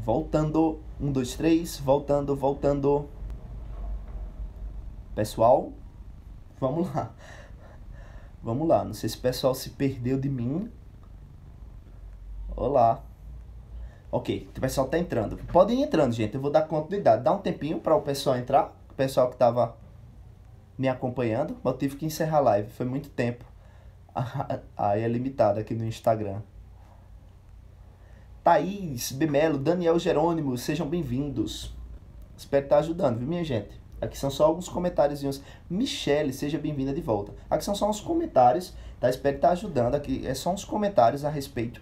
Voltando. 1, 2, 3. Voltando. Pessoal, vamos lá. Vamos lá. Não sei se o pessoal se perdeu de mim. Olá. Ok, o pessoal tá entrando. Podem ir entrando, gente. Eu vou dar continuidade. Dá um tempinho para o pessoal entrar. O pessoal que tava me acompanhando. Mas eu tive que encerrar a live. Foi muito tempo. Aí é limitado aqui no Instagram. Thaís, Bemelo, Daniel Jerônimo, sejam bem-vindos. Espero estar ajudando, viu, minha gente? Aqui são só alguns comentáriozinhos. Michele, seja bem-vinda de volta. Aqui são só uns comentários, tá? Espero estar ajudando. Aqui é só uns comentários a respeito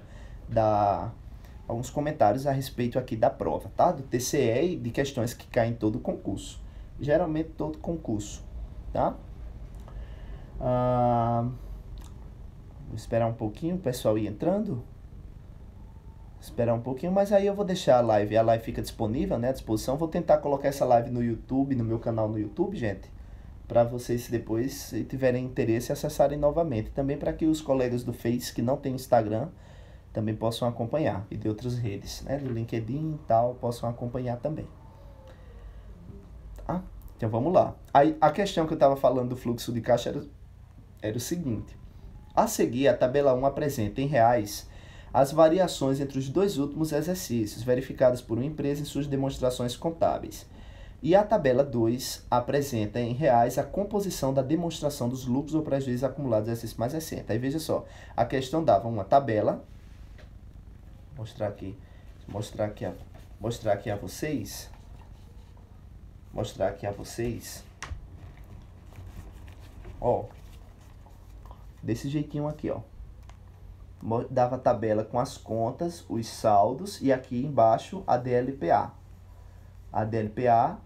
da... Alguns comentários a respeito aqui da prova, tá? Do TCE e de questões que caem em todo concurso. Geralmente todo concurso, tá? Vou esperar um pouquinho o pessoal ir entrando. Esperar um pouquinho, mas aí eu vou deixar a live fica disponível, né, à disposição. Vou tentar colocar essa live no YouTube, no meu canal no YouTube, gente, para vocês depois, se tiverem interesse, acessarem novamente. Também para que os colegas do Face que não tem Instagram também possam acompanhar, e de outras redes, né, do LinkedIn e tal, possam acompanhar também. Tá? Então vamos lá. Aí, a questão que eu estava falando do fluxo de caixa era o seguinte. A seguir, a tabela 1 apresenta em reais as variações entre os dois últimos exercícios, verificadas por uma empresa em suas demonstrações contábeis. E a tabela 2 apresenta em reais a composição da demonstração dos lucros ou prejuízos acumulados no exercício mais recente. Aí veja só, a questão dava uma tabela, mostrar aqui a vocês, ó, desse jeitinho aqui, ó. Dava a tabela com as contas, os saldos e aqui embaixo a DLPA. A DLPA,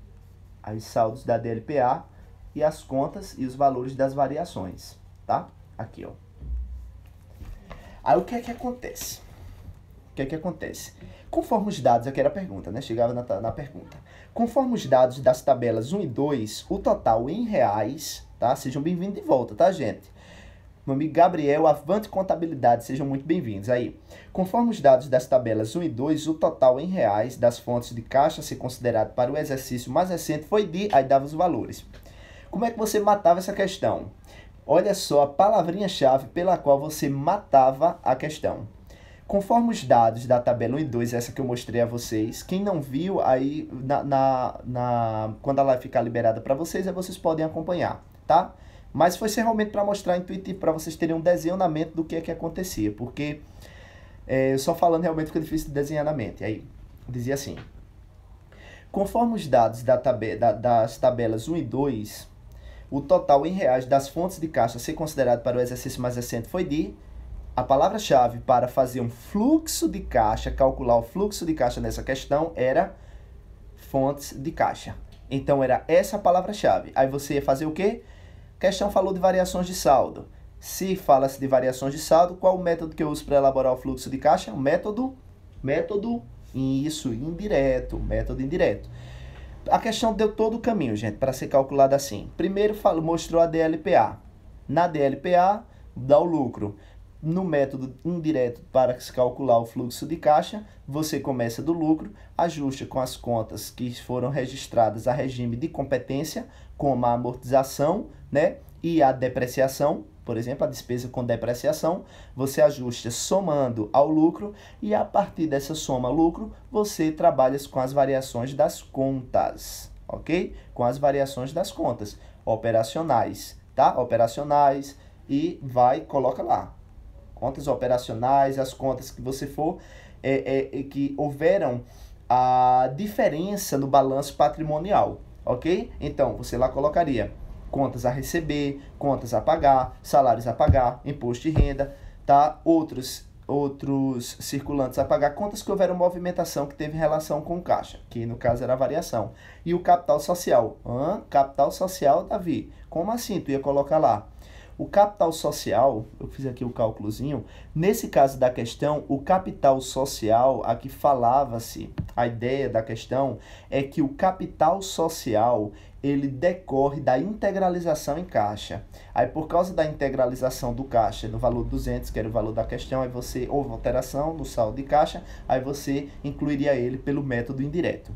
os saldos da DLPA e as contas e os valores das variações, tá? Aqui, ó. Aí o que é que acontece? Conforme os dados, aqui era a pergunta, né? Chegava na pergunta. Conforme os dados das tabelas 1 e 2, o total em reais, tá? Sejam bem-vindos de volta, tá, gente? Meu amigo Gabriel, Avante Contabilidade, sejam muito bem-vindos. Aí, conforme os dados das tabelas 1 e 2, o total em reais das fontes de caixa a ser considerado para o exercício mais recente foi de... Aí dava os valores. Como é que você matava essa questão? Olha só a palavrinha-chave pela qual você matava a questão. Conforme os dados da tabela 1 e 2, essa que eu mostrei a vocês, quem não viu, aí quando a live ficar liberada para vocês, aí vocês podem acompanhar, tá? Mas foi realmente para mostrar intuitivo, para vocês terem um desenho na mente do que é que acontecia, porque só falando realmente fica difícil de desenhar na mente. Aí, dizia assim, conforme os dados das tabelas 1 e 2, o total em reais das fontes de caixa a ser considerado para o exercício mais recente foi de... A palavra-chave para fazer um fluxo de caixa, calcular o fluxo de caixa nessa questão, era fontes de caixa. Então, era essa a palavra-chave. Aí você ia fazer o quê? A questão falou de variações de saldo. Se fala-se de variações de saldo, qual o método que eu uso para elaborar o fluxo de caixa? Método indireto, método indireto. A questão deu todo o caminho, gente, para ser calculada assim. Primeiro mostrou a DLPA. Na DLPA, dá o lucro. No método indireto, para se calcular o fluxo de caixa, você começa do lucro, ajusta com as contas que foram registradas a regime de competência, como a amortização, né, e a depreciação, por exemplo, a despesa com depreciação, você ajusta somando ao lucro e a partir dessa soma lucro, você trabalha com as variações das contas, ok? Com as variações das contas operacionais, tá? Operacionais e coloca lá. Contas operacionais, as contas que você for, que houveram a diferença no balanço patrimonial, ok? Então, você lá colocaria contas a receber, contas a pagar, salários a pagar, imposto de renda, tá? Outros circulantes a pagar, contas que houveram movimentação que teve relação com caixa, que no caso era a variação. E o capital social. Capital social, Davi. Como assim? Tu ia colocar lá? O capital social, eu fiz aqui o cálculozinho, nesse caso da questão, o capital social, aqui falava-se A ideia da questão é que o capital social, ele decorre da integralização em caixa. Aí, por causa da integralização do caixa no valor 200, que era o valor da questão, aí você houve alteração no saldo de caixa, aí você incluiria ele pelo método indireto.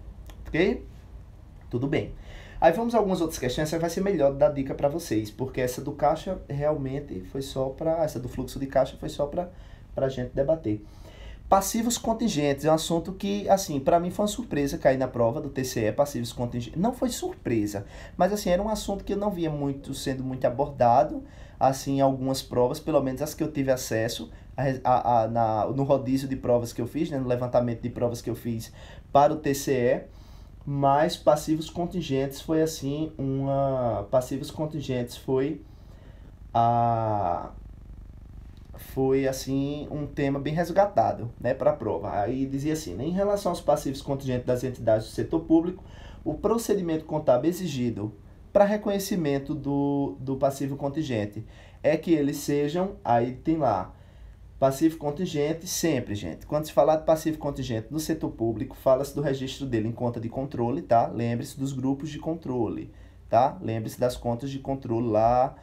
Ok? Tudo bem. Aí vamos a algumas outras questões, essa vai ser melhor dar dica para vocês, porque essa do caixa realmente foi só para... Essa do fluxo de caixa foi só para a gente debater. Passivos contingentes é um assunto que, assim, para mim foi uma surpresa cair na prova do TCE, passivos contingentes. Não foi surpresa, mas, assim, era um assunto que eu não via sendo muito abordado, assim, em algumas provas, pelo menos as que eu tive acesso, no rodízio de provas que eu fiz, né, no levantamento de provas que eu fiz para o TCE, mas passivos contingentes foi, assim, Passivos contingentes foi assim um tema bem resgatado, né, para a prova. Aí dizia assim, né, em relação aos passivos contingentes das entidades do setor público, o procedimento contábil exigido para reconhecimento do passivo contingente é que eles sejam, aí tem lá, passivo contingente sempre, gente. Quando se falar de passivo contingente no setor público, fala-se do registro dele em conta de controle, tá? Lembre-se dos grupos de controle, tá? Lembre-se das contas de controle lá.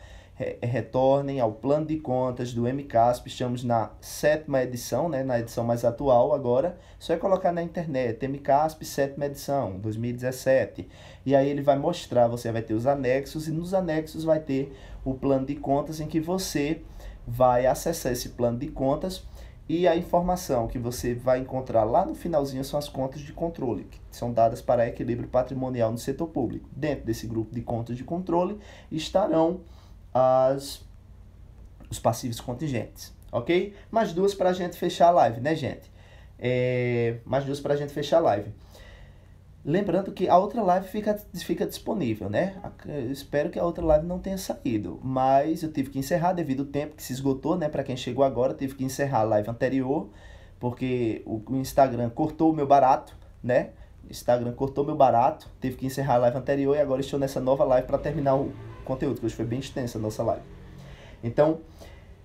Retornem ao plano de contas do MCASP, estamos na 7ª edição, né, na edição mais atual agora, só é colocar na internet, MCASP 7ª edição, 2017, e aí ele vai mostrar, você vai ter os anexos, e nos anexos vai ter o plano de contas em que você vai acessar esse plano de contas, e a informação que você vai encontrar lá no finalzinho são as contas de controle, que são dadas para equilíbrio patrimonial no setor público. Dentro desse grupo de contas de controle estarão os passivos contingentes, ok? Mais duas para a gente fechar a live, né, gente? Mais duas para a gente fechar a live. Lembrando que a outra live fica disponível, né? Eu espero que a outra live não tenha saído, mas eu tive que encerrar devido ao tempo que se esgotou, né? Para quem chegou agora, tive que encerrar a live anterior, porque o Instagram cortou o meu barato, né? O Instagram cortou meu barato, tive que encerrar a live anterior e agora estou nessa nova live para terminar o conteúdo, que hoje foi bem extensa a nossa live. Então,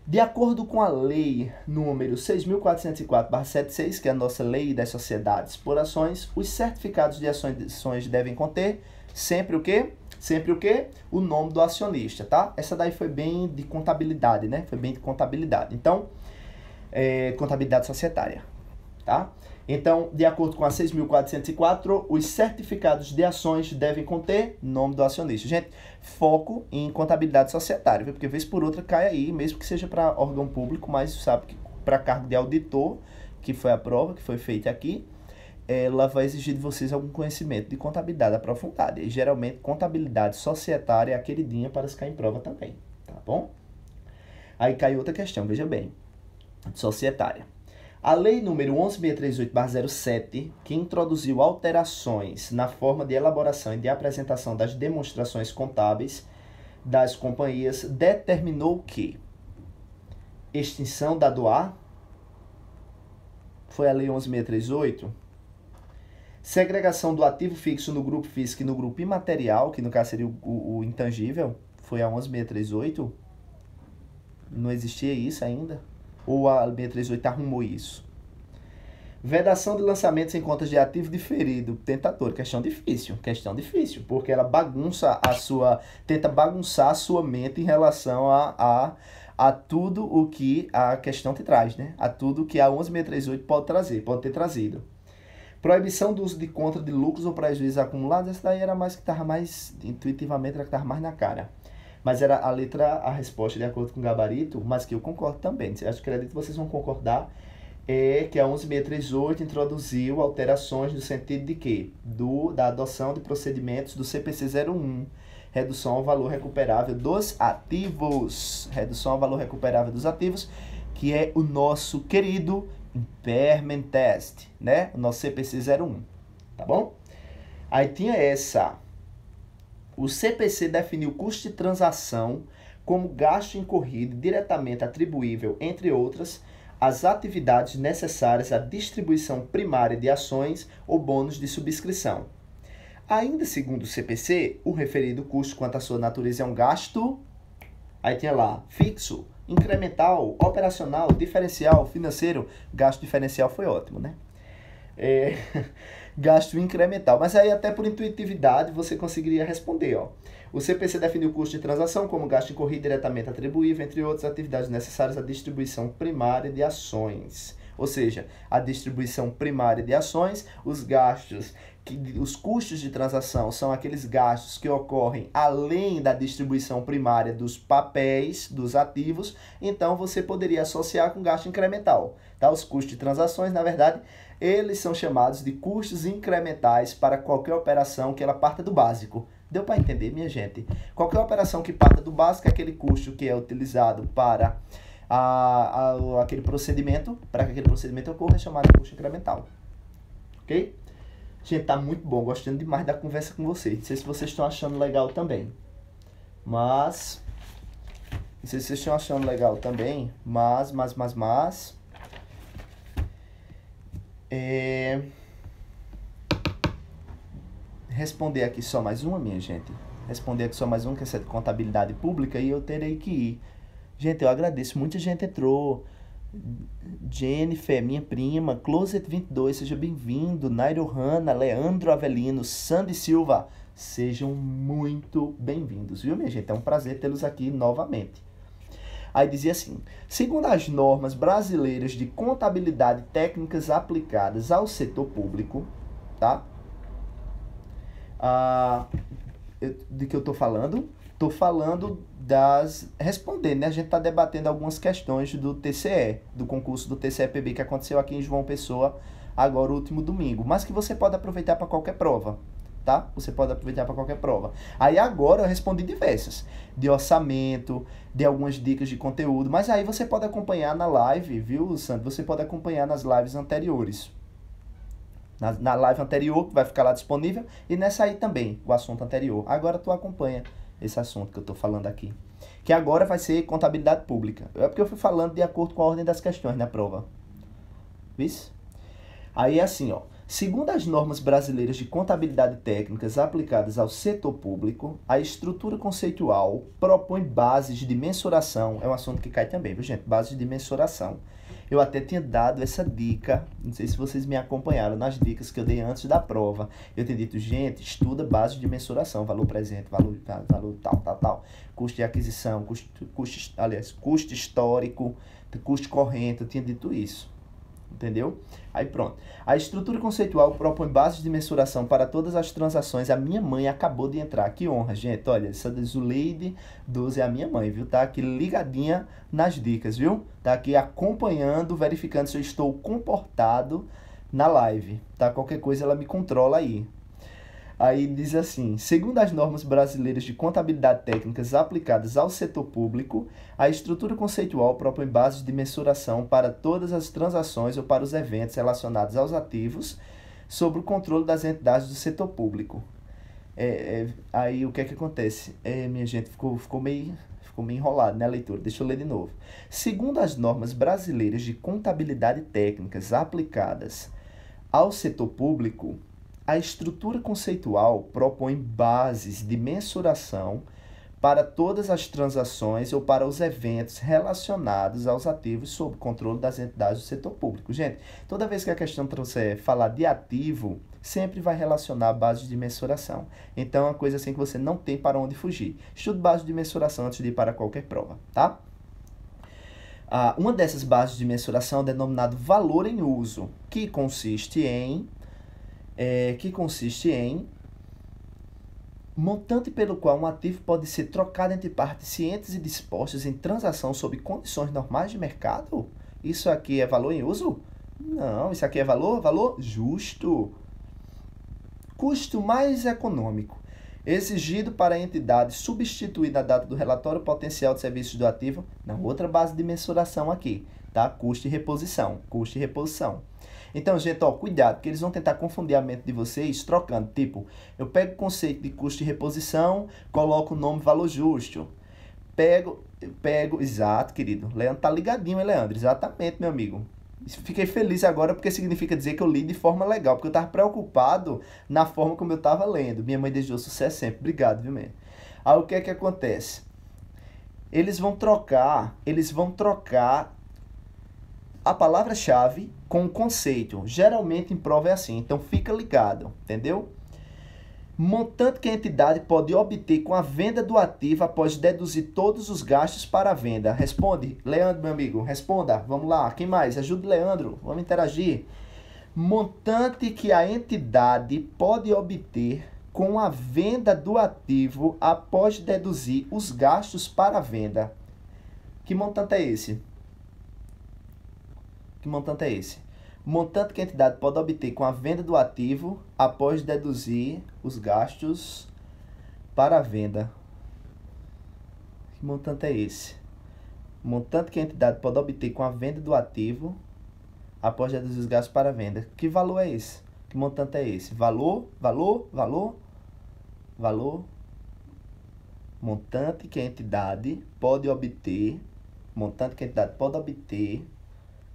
de acordo com a lei número 6.404/76, que é a nossa lei das sociedades por ações, os certificados de ações devem conter sempre o quê? Sempre o quê? O nome do acionista, tá? Essa daí foi bem de contabilidade, né? Foi bem de contabilidade. Então, contabilidade societária, tá? Então, de acordo com a 6.404, os certificados de ações devem conter nome do acionista. Gente, foco em contabilidade societária, viu? Porque vez por outra cai aí, mesmo que seja para órgão público, mas sabe que para cargo de auditor, que foi a prova que foi feita aqui, ela vai exigir de vocês algum conhecimento de contabilidade aprofundada. E geralmente contabilidade societária é a queridinha para se cair em prova também, tá bom? Aí cai outra questão, veja bem, societária. A Lei número 11.638/07, que introduziu alterações na forma de elaboração e de apresentação das demonstrações contábeis das companhias, determinou que extinção da DOA, foi a Lei 11.638, segregação do ativo fixo no grupo físico e no grupo imaterial, que no caso seria o intangível, foi a 11.638, não existia isso ainda? Ou a 638 arrumou isso? Vedação de lançamentos em contas de ativo diferido. Tentador. Questão difícil, porque ela tenta bagunçar a sua mente em relação a tudo o que a questão te traz, né? A tudo que a 11.638 pode ter trazido. Proibição do uso de conta de lucros ou prejuízos acumulados. Essa daí era mais que estava mais, intuitivamente, era que estava mais na cara. Mas era a resposta de acordo com o gabarito, mas que eu concordo também. Acho que acredito que vocês vão concordar, que a 11.638 introduziu alterações no sentido de quê? Da adoção de procedimentos do CPC 01, redução ao valor recuperável dos ativos. Redução ao valor recuperável dos ativos, que é o nosso querido Impairment Test, né? O nosso CPC 01, tá bom? Aí tinha essa... O CPC definiu o custo de transação como gasto incorrido diretamente atribuível, entre outras, às atividades necessárias à distribuição primária de ações ou bônus de subscrição. Ainda segundo o CPC, o referido custo quanto à sua natureza é um gasto, aí tinha lá, fixo, incremental, operacional, diferencial, financeiro. Gasto diferencial foi ótimo, né? É, gasto incremental. Mas aí até por intuitividade você conseguiria responder, ó. O CPC define o custo de transação como gasto incorrido diretamente atribuível, entre outras atividades necessárias à distribuição primária de ações. Ou seja, a distribuição primária de ações, os custos de transação são aqueles gastos que ocorrem além da distribuição primária dos papéis, dos ativos, então você poderia associar com gasto incremental. Tá? Os custos de transações, na verdade, eles são chamados de custos incrementais para qualquer operação que ela parta do básico. Deu para entender, minha gente? Qualquer operação que parta do básico é aquele custo que é utilizado para aquele procedimento, para que aquele procedimento ocorra, é chamado de custo incremental. Ok? Gente, tá muito bom, gostando demais da conversa com vocês. Não sei se vocês estão achando legal também. Mas... Não sei se vocês estão achando legal também, responder aqui só mais uma, minha gente. Responder aqui só mais uma, que é essa de contabilidade pública, e eu terei que ir. Gente, eu agradeço. Muita gente entrou. Jennifer, minha prima. Closet22, seja bem-vindo. Nairo Hanna, Leandro Avelino, Sandy Silva. Sejam muito bem-vindos, viu, minha gente? É um prazer tê-los aqui novamente. Aí dizia assim: segundo as normas brasileiras de contabilidade técnicas aplicadas ao setor público, tá? De que eu tô falando? Tô falando respondendo, né? A gente tá debatendo algumas questões do TCE, do concurso do TCE-PB que aconteceu aqui em João Pessoa agora, o último domingo, mas que você pode aproveitar para qualquer prova, tá? Você pode aproveitar para qualquer prova. Aí agora eu respondi diversas, de orçamento, de algumas dicas de conteúdo, mas aí você pode acompanhar na live, viu, Sandro? Você pode acompanhar nas lives anteriores. Na live anterior, que vai ficar lá disponível, e nessa aí também, o assunto anterior. Agora tu acompanha esse assunto que eu tô falando aqui. Que agora vai ser contabilidade pública. É porque eu fui falando de acordo com a ordem das questões na prova. Viu? Aí é assim, ó. Segundo as normas brasileiras de contabilidade técnicas aplicadas ao setor público, a estrutura conceitual propõe bases de mensuração. É um assunto que cai também, viu, gente? Bases de mensuração. Eu até tinha dado essa dica, não sei se vocês me acompanharam nas dicas que eu dei antes da prova. Eu tinha dito, gente, estuda bases de mensuração, valor presente, valor tal. Custo de aquisição, custo histórico, custo corrente, eu tinha dito isso. Entendeu? Aí pronto. A estrutura conceitual propõe bases de mensuração para todas as transações. A minha mãe acabou de entrar. Que honra, gente. Olha, essa de Zuleide 12 é a minha mãe, viu? Tá aqui ligadinha nas dicas, viu? Tá aqui acompanhando, verificando se eu estou comportado na live. Tá? Qualquer coisa ela me controla aí. Aí diz assim: segundo as normas brasileiras de contabilidade técnicas aplicadas ao setor público, a estrutura conceitual propõe bases de mensuração para todas as transações ou para os eventos relacionados aos ativos sob o controle das entidades do setor público. Aí o que é que acontece? Minha gente, ficou meio enrolado, né, a leitura. Deixa eu ler de novo. Segundo as normas brasileiras de contabilidade técnicas aplicadas ao setor público, a estrutura conceitual propõe bases de mensuração para todas as transações ou para os eventos relacionados aos ativos sob controle das entidades do setor público. Gente, toda vez que a questão trouxer falar de ativo, sempre vai relacionar bases de mensuração. Então, é uma coisa assim que você não tem para onde fugir. Estude bases de mensuração antes de ir para qualquer prova, tá? Uma dessas bases de mensuração é denominado valor em uso, que consiste em montante pelo qual um ativo pode ser trocado entre partes cientes e dispostas em transação sob condições normais de mercado? Isso aqui é valor em uso? Não, isso aqui é valor justo. Custo mais econômico, exigido para a entidade substituir na data do relatório potencial de serviços do ativo, na outra base de mensuração aqui, tá? Custo e reposição. Então, gente, ó, cuidado, porque eles vão tentar confundir a mente de vocês trocando. Tipo, eu pego o conceito de custo e reposição, coloco o nome valor justo. Pego, exato, querido. Leandro tá ligadinho, hein, Leandro? Exatamente, meu amigo. Fiquei feliz agora porque significa dizer que eu li de forma legal, porque eu tava preocupado na forma como eu tava lendo. Minha mãe desejou sucesso sempre. Obrigado, viu, mesmo? Aí o que é que acontece? Eles vão trocar a palavra-chave com o conceito. Geralmente em prova é assim, então fica ligado, entendeu? Montante que a entidade pode obter com a venda do ativo após deduzir todos os gastos para a venda. Responde, Leandro, meu amigo, responda. Vamos lá, quem mais? Ajude, Leandro, vamos interagir. Montante que a entidade pode obter com a venda do ativo após deduzir os gastos para a venda. Que montante é esse? Que montante é esse? Montante que a entidade pode obter com a venda do ativo após deduzir os gastos para a venda. Que montante é esse? Montante que a entidade pode obter com a venda do ativo após deduzir os gastos para a venda. Que valor é esse? Que montante é esse? Valor, valor, valor, valor. Montante que a entidade pode obter, montante que a entidade pode obter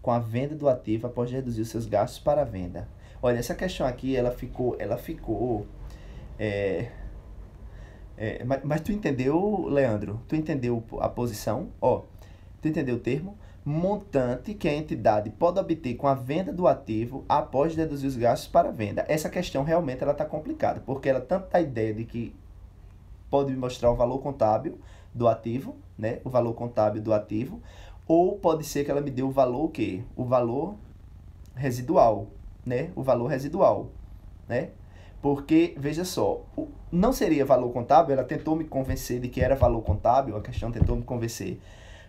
com a venda do ativo após reduzir os seus gastos para a venda. Olha, essa questão aqui, ela ficou mas tu entendeu, Leandro? Tu entendeu a posição? Ó, tu entendeu o termo? Montante que a entidade pode obter com a venda do ativo após deduzir os gastos para a venda. Essa questão realmente ela está complicada, porque ela tanto dá a ideia de que pode me mostrar o valor contábil do ativo, né? O valor contábil do ativo, ou pode ser que ela me dê o valor o quê? O valor residual, né? O valor residual, né? Porque, veja só, não seria valor contábil, ela tentou me convencer de que era valor contábil, a questão tentou me convencer,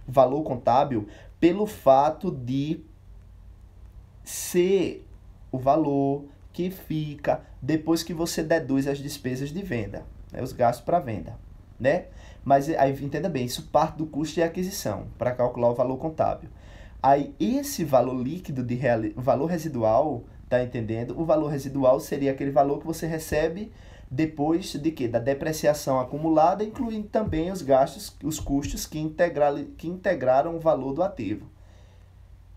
valor contábil, pelo fato de ser o valor que fica depois que você deduz as despesas de venda, né? Os gastos para venda, né? Mas aí entenda bem, isso parte do custo de aquisição para calcular o valor contábil. Aí esse valor líquido valor residual, tá entendendo? O valor residual seria aquele valor que você recebe depois de quê? Da depreciação acumulada, incluindo também os gastos, os custos que integraram o valor do ativo.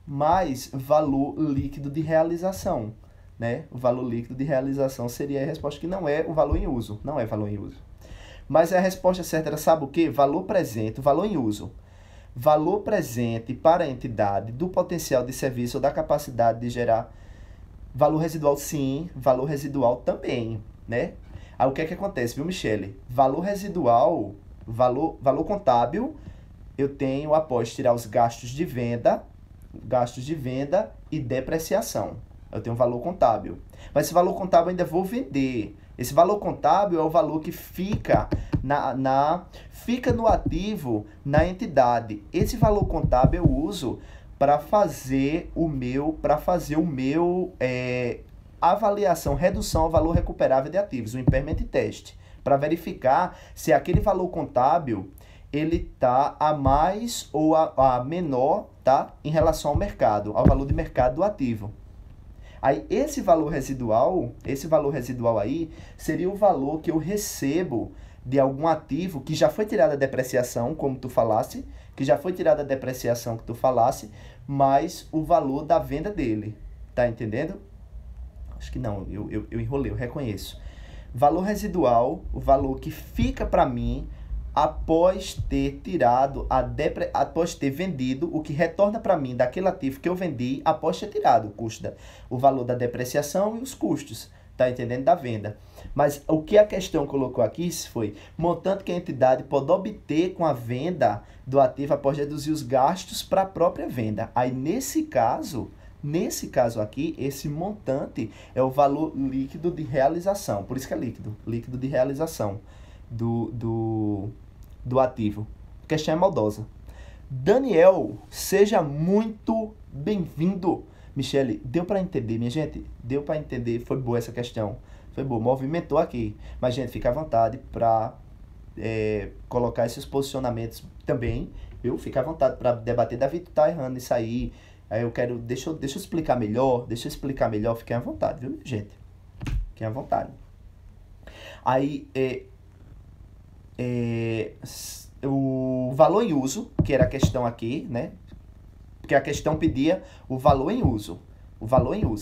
Mais valor líquido de realização, né? O valor líquido de realização seria a resposta que não é o valor em uso, não é valor em uso. Mas a resposta certa era, sabe o quê? Valor presente, valor em uso. Valor presente para a entidade do potencial de serviço ou da capacidade de gerar. Valor residual, sim. Valor residual também, né? Aí o que é que acontece, viu, Michele? Valor residual, valor contábil, eu tenho após tirar os gastos de venda e depreciação. Eu tenho um valor contábil. Mas esse valor contábil eu ainda vou vender. Esse valor contábil é o valor que fica fica no ativo na entidade. Esse valor contábil eu uso para fazer o meu avaliação, redução ao valor recuperável de ativos, o impairment test, para verificar se aquele valor contábil ele tá a mais ou a menor, tá, em relação ao mercado, ao valor de mercado do ativo. Aí esse valor residual aí seria o valor que eu recebo de algum ativo que já foi tirada a depreciação, como tu falasse, mais o valor da venda dele. Tá entendendo? Acho que não, eu enrolei, eu reconheço. Valor residual, o valor que fica para mim após ter após ter vendido, o que retorna para mim daquele ativo que eu vendi após ter tirado o valor da depreciação e os custos, tá entendendo? Da venda. Mas o que a questão colocou aqui foi montante que a entidade pode obter com a venda do ativo após reduzir os gastos para a própria venda. Aí nesse caso aqui, esse montante é o valor líquido de realização, por isso que é líquido de realização do ativo. A questão é maldosa. Daniel, seja muito bem-vindo. Michele, deu para entender, minha gente? Deu para entender, foi boa essa questão. Foi boa, movimentou aqui. Mas, gente, fica à vontade para colocar esses posicionamentos também, viu? Fica à vontade para debater. Davi, tu tá errando isso aí. Aí eu quero, deixa eu explicar melhor, fiquem à vontade, viu, gente? Fiquem à vontade. Aí, o valor em uso, que era a questão aqui, né? Porque a questão pedia o valor em uso.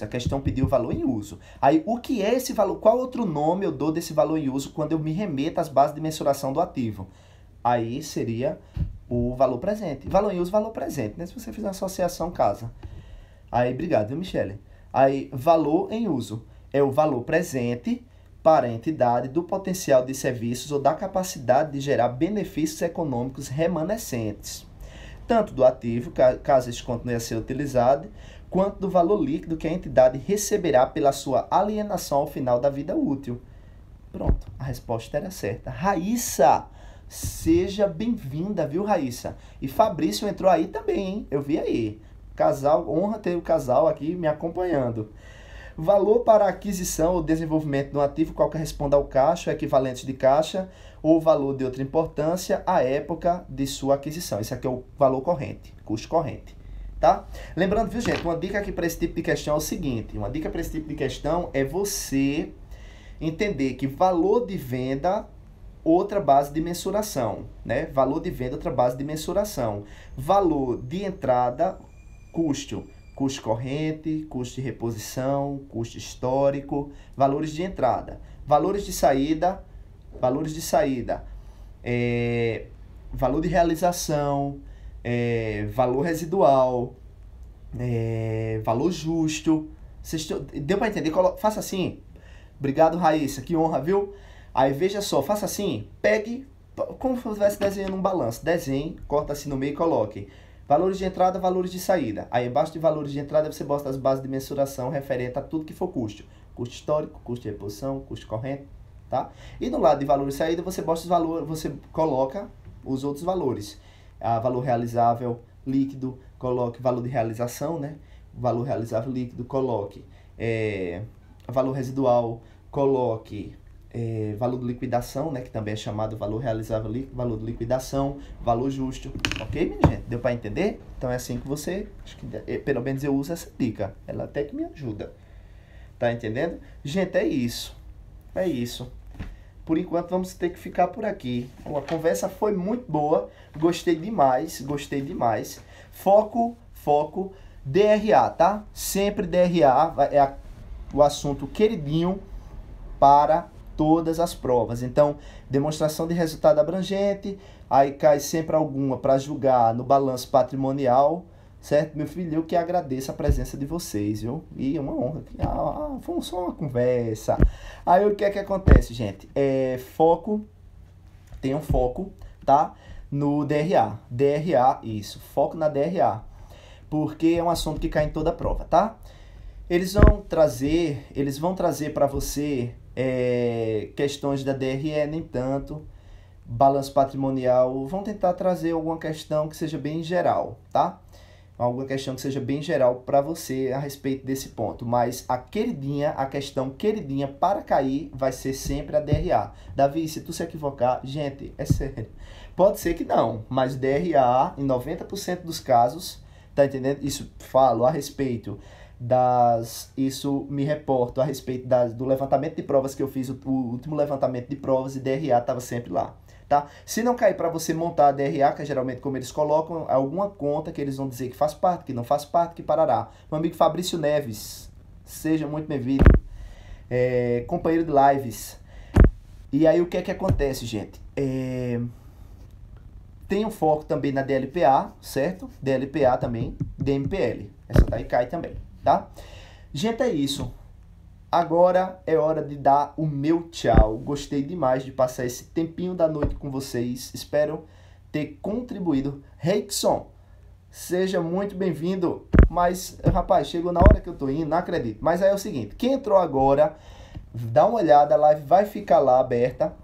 A questão pediu o valor em uso. Aí, o que é esse valor? Qual outro nome eu dou desse valor em uso quando eu me remeto às bases de mensuração do ativo? Aí seria o valor presente. Valor em uso, valor presente, né? Se você fizer uma associação, casa. Aí, obrigado, viu, Michele? Aí, valor em uso. É o valor presente para a entidade do potencial de serviços ou da capacidade de gerar benefícios econômicos remanescentes, tanto do ativo, caso este continue a ser utilizado, quanto do valor líquido que a entidade receberá pela sua alienação ao final da vida útil. Pronto, a resposta era certa. Raíssa, seja bem-vinda, viu, Raíssa? E Fabrício entrou aí também, hein? Eu vi aí. Casal, honra ter o casal aqui me acompanhando. Valor para aquisição ou desenvolvimento de um ativo qual que responda ao caixa, equivalente de caixa, ou valor de outra importância à época de sua aquisição. Esse aqui é o valor corrente, custo corrente, tá? Lembrando, viu, gente, uma dica aqui para esse tipo de questão é o seguinte, uma dica para esse tipo de questão é você entender que valor de venda, outra base de mensuração, né? Valor de venda, outra base de mensuração. Valor de entrada, custo corrente, custo de reposição, custo histórico, valores de entrada, valores de saída, valor de realização, valor residual, valor justo. Deu para entender? Faça assim. Obrigado, Raíssa, que honra, viu? Aí veja só, faça assim, pegue, como se estivesse desenhando um balanço, desenhe, corta assim no meio e coloque valores de entrada, valores de saída. Aí embaixo de valores de entrada você bota as bases de mensuração referente a tudo que for custo. Custo histórico, custo de reposição, custo corrente, tá? E no lado de valor de saída você bota os valores, você coloca os outros valores. Valor realizável líquido, coloque valor de realização, né? Valor realizável líquido, coloque valor residual, coloque valor de liquidação, né, que também é chamado valor realizável líquido, valor de liquidação, valor justo. Ok, minha gente? Deu para entender? Então é assim que você, acho que pelo menos eu uso essa dica. Ela até que me ajuda. Tá entendendo? Gente, é isso. É isso. Por enquanto vamos ter que ficar por aqui. A conversa foi muito boa. Gostei demais, gostei demais. Foco, DRA, tá? Sempre DRA é o assunto queridinho para todas as provas. Então, demonstração de resultado abrangente, aí cai sempre alguma para julgar no balanço patrimonial, certo? Meu filho, eu que agradeço a presença de vocês, viu? E é uma honra. Foi só uma conversa. Aí o que é que acontece, gente? Tenham foco, tá? No DRA. DRA, isso. Foco na DRA. Porque é um assunto que cai em toda a prova, tá? Eles vão trazer para você questões da DRE, nem tanto, balanço patrimonial, vão tentar trazer alguma questão que seja bem geral, tá? Alguma questão que seja bem geral para você a respeito desse ponto, mas a questão queridinha para cair vai ser sempre a DRA. Davi, se tu se equivocar, gente, é sério, pode ser que não, mas DRA, em 90% dos casos, tá entendendo? Isso falo a respeito isso me reporto a respeito do levantamento de provas que eu fiz, o último levantamento de provas, e DRA estava sempre lá, tá? Se não cair para você montar a DRA, que é geralmente como eles colocam, alguma conta que eles vão dizer que faz parte, que não faz parte, que parará. Meu amigo Fabrício Neves, seja muito bem-vindo, companheiro de lives. E aí o que é que acontece, gente? Tem um foco também na DLPA, certo? DLPA também, DMPL, essa daí cai também, tá? Gente, é isso. Agora é hora de dar o meu tchau. Gostei demais de passar esse tempinho da noite com vocês. Espero ter contribuído. Rickson, seja muito bem-vindo. Mas, rapaz, chegou na hora que eu tô indo, não acredito. Mas aí é o seguinte, quem entrou agora, dá uma olhada, a live vai ficar lá aberta.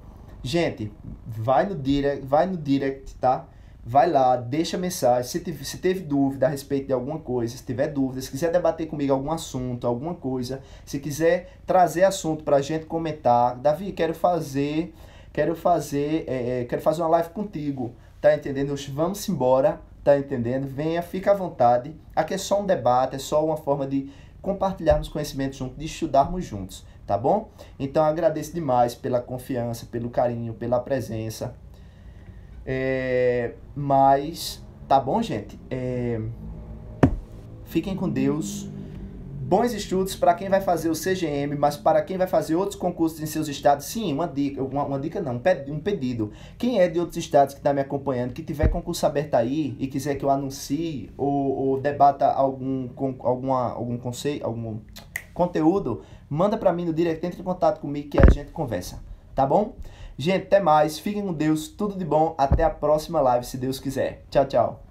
Gente, vai no direct, tá? Vai lá, deixa mensagem, se teve dúvida a respeito de alguma coisa, se tiver dúvida, se quiser debater comigo algum assunto, alguma coisa, se quiser trazer assunto pra gente comentar, Davi, quero fazer uma live contigo, tá entendendo? Vamos embora, tá entendendo? Venha, fica à vontade, aqui é só um debate, é só uma forma de compartilharmos conhecimento juntos, de estudarmos juntos, tá bom? Então agradeço demais pela confiança, pelo carinho, pela presença. Mas tá bom, gente? Fiquem com Deus. Bons estudos para quem vai fazer o CGM, mas para quem vai fazer outros concursos em seus estados, sim, uma dica não, um pedido. Quem é de outros estados que está me acompanhando, que tiver concurso aberto aí e quiser que eu anuncie ou debata algum conceito, algum conteúdo, manda para mim no direct, entre em contato comigo que a gente conversa, tá bom? Gente, até mais, fiquem com Deus, tudo de bom, até a próxima live, se Deus quiser. Tchau, tchau.